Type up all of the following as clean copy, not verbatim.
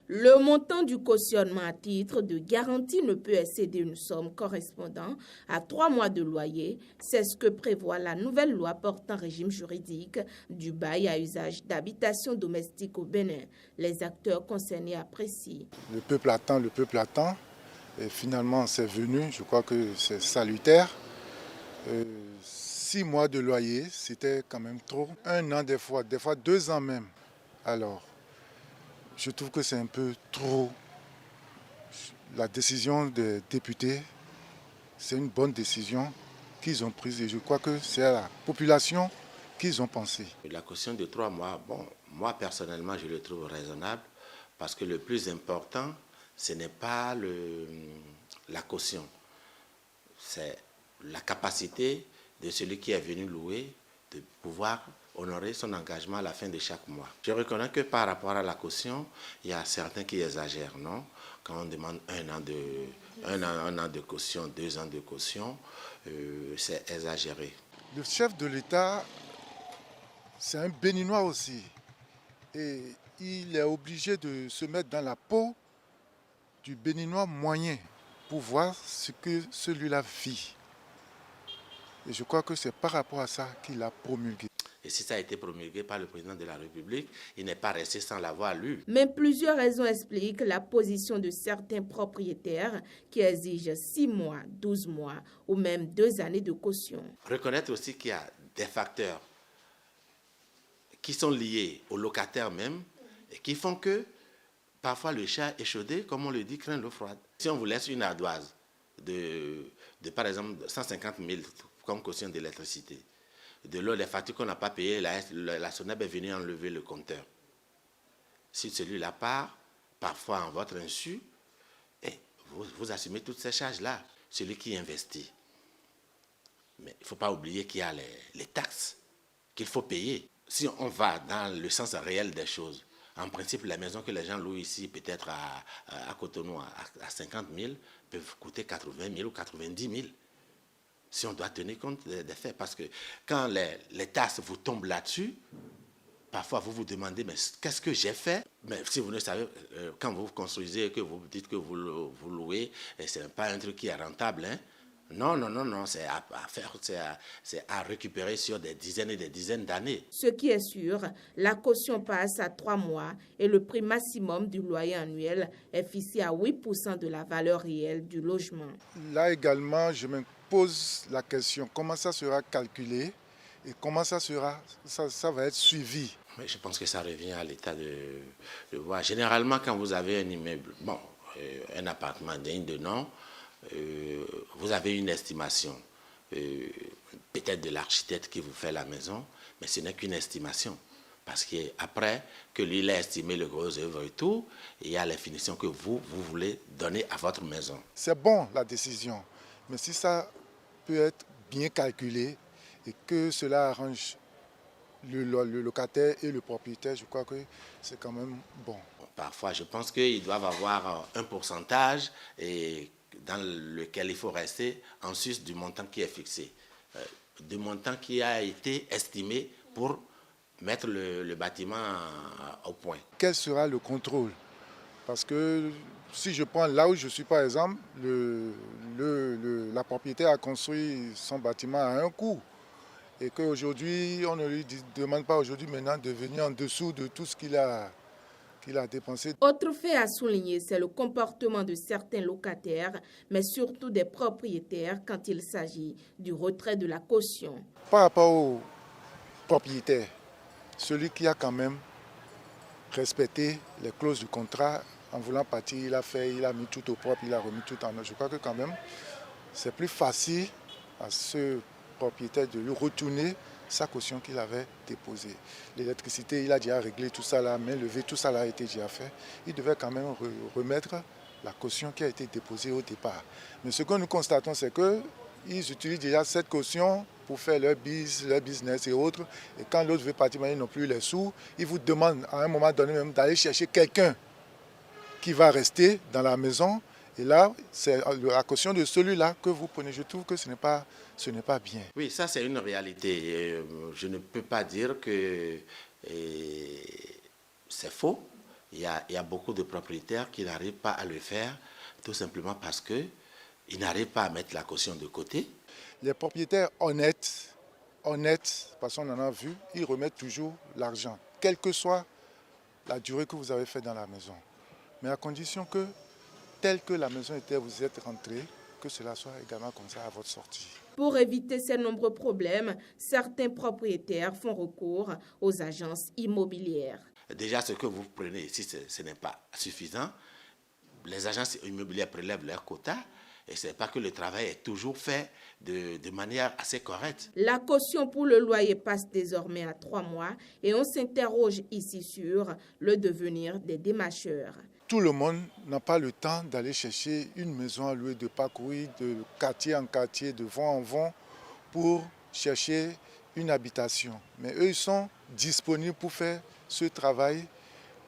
Le montant du cautionnement à titre de garantie ne peut excéder une somme correspondant à 3 mois de loyer. C'est ce que prévoit la nouvelle loi portant régime juridique du bail à usage d'habitation domestique au Bénin. Les acteurs concernés apprécient. Le peuple attend, et finalement c'est venu, je crois que c'est salutaire. 6 mois de loyer, c'était quand même trop. 1 an des fois 2 ans même. Alors, je trouve que c'est un peu trop. La décision des députés, c'est une bonne décision qu'ils ont prise et je crois que c'est à la population qu'ils ont pensé. La caution de 3 mois, bon, moi personnellement je le trouve raisonnable parce que le plus important, ce n'est pas la caution, c'est la capacité de celui qui est venu louer de pouvoir honorer son engagement à la fin de chaque mois. Je reconnais que par rapport à la caution, il y a certains qui exagèrent, non? Quand on demande un an de caution, 2 ans de caution, c'est exagéré. Le chef de l'État, c'est un Béninois aussi. Et il est obligé de se mettre dans la peau du Béninois moyen pour voir ce que celui-là vit. Et je crois que c'est par rapport à ça qu'il a promulgué. Et si ça a été promulgué par le président de la République, il n'est pas resté sans l'avoir lu. Mais plusieurs raisons expliquent la position de certains propriétaires qui exigent 6 mois, 12 mois ou même 2 années de caution. Reconnaître aussi qu'il y a des facteurs qui sont liés aux locataires même et qui font que parfois le chat échaudé, comme on le dit, craint l'eau froide. Si on vous laisse une ardoise de par exemple 150 000 comme caution d'électricité, de l'eau, les factures qu'on n'a pas payées, la SONEB est venue enlever le compteur. Si celui-là part, parfois en votre insu, vous assumez toutes ces charges-là. Celui qui investit. Mais il ne faut pas oublier qu'il y a les taxes qu'il faut payer. Si on va dans le sens réel des choses, en principe, les maisons que les gens louent ici, peut-être à Cotonou, à 50 000, peuvent coûter 80 000 ou 90 000. Si on doit tenir compte des faits. Parce que quand les taxes vous tombent là-dessus, parfois vous vous demandez, mais qu'est-ce que j'ai fait? Mais si vous ne savez, quand vous construisez, que vous dites que vous louez, ce n'est pas un truc qui est rentable, hein? Non, c'est à faire, c'est à récupérer sur des dizaines et des dizaines d'années. Ce qui est sûr, la caution passe à 3 mois et le prix maximum du loyer annuel est fixé à 8% de la valeur réelle du logement. Là également, je me pose la question, comment ça sera calculé et comment ça va être suivi? Mais je pense que ça revient à l'état de voir. Généralement, quand vous avez un immeuble, un appartement digne de nom, vous avez une estimation, peut-être de l'architecte qui vous fait la maison, mais ce n'est qu'une estimation. Parce qu'après que lui a estimé le gros œuvre et tout, il y a les finitions que vous voulez donner à votre maison. C'est bon la décision, mais si ça peut être bien calculé et que cela arrange le locataire et le propriétaire, je crois que c'est quand même bon. Parfois, je pense qu'ils doivent avoir un pourcentage et dans lequel il faut rester en sus du montant qui est fixé, du montant qui a été estimé pour mettre le bâtiment au point. Quel sera le contrôle? Parce que si je prends là où je suis par exemple, la propriétaire a construit son bâtiment à un coût et qu'aujourd'hui on ne lui demande pas aujourd'hui maintenant de venir en dessous de tout ce qu'il a dépensé. Autre fait à souligner, c'est le comportement de certains locataires, mais surtout des propriétaires quand il s'agit du retrait de la caution. Par rapport au propriétaire, celui qui a quand même respecté les clauses du contrat, en voulant partir, il a mis tout au propre, il a remis tout en ordre. Je crois que quand même, c'est plus facile à ce propriétaire de lui retourner sa caution qu'il avait déposée. L'électricité, il a déjà réglé tout ça là, main levée, tout ça là a été déjà fait. Il devait quand même remettre la caution qui a été déposée au départ. Mais ce que nous constatons, c'est qu'ils utilisent déjà cette caution pour faire leur business et autres. Et quand l'autre veut partir, ils n'ont plus les sous. Ils vous demandent à un moment donné même d'aller chercher quelqu'un qui va rester dans la maison. Et là, c'est la caution de celui-là que vous prenez. Je trouve que ce n'est pas bien. Oui, ça c'est une réalité. Je ne peux pas dire que c'est faux. il y a beaucoup de propriétaires qui n'arrivent pas à le faire, tout simplement parce qu'ils n'arrivent pas à mettre la caution de côté. Les propriétaires honnêtes, parce qu'on en a vu, ils remettent toujours l'argent, quelle que soit la durée que vous avez fait dans la maison. Mais à condition que, telle que la maison était, vous êtes rentré, que cela soit également comme ça à votre sortie. Pour éviter ces nombreux problèmes, certains propriétaires font recours aux agences immobilières. Déjà, ce que vous prenez ici, ce n'est pas suffisant. Les agences immobilières prélèvent leur quota et ce n'est pas que le travail est toujours fait de manière assez correcte. La caution pour le loyer passe désormais à 3 mois et on s'interroge ici sur le devenir des démarcheurs. Tout le monde n'a pas le temps d'aller chercher une maison à louer, de parcourir de quartier en quartier, de vent en vent pour chercher une habitation. Mais eux, ils sont disponibles pour faire ce travail,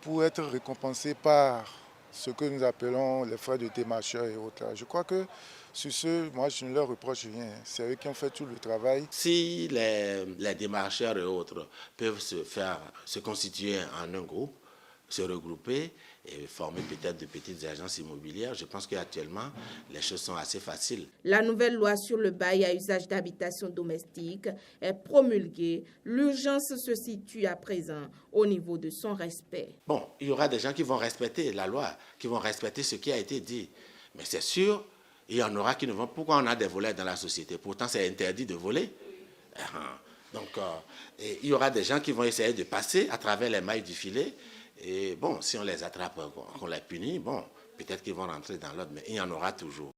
pour être récompensés par ce que nous appelons les frais de démarcheurs et autres. Je crois que sur ce, moi, je ne leur reproche rien. C'est eux qui ont fait tout le travail. Si les démarcheurs et autres peuvent se constituer en un groupe, se regrouper et former peut-être de petites agences immobilières, je pense qu'actuellement, les choses sont assez faciles. La nouvelle loi sur le bail à usage d'habitation domestique est promulguée. L'urgence se situe à présent au niveau de son respect. Bon, il y aura des gens qui vont respecter la loi, qui vont respecter ce qui a été dit. Mais c'est sûr, il y en aura qui ne vont... Pourquoi on a des voleurs dans la société? Pourtant, c'est interdit de voler. Donc, il y aura des gens qui vont essayer de passer à travers les mailles du filet. Et bon, si on les attrape, qu'on les punit, bon, peut-être qu'ils vont rentrer dans l'ordre, mais il y en aura toujours.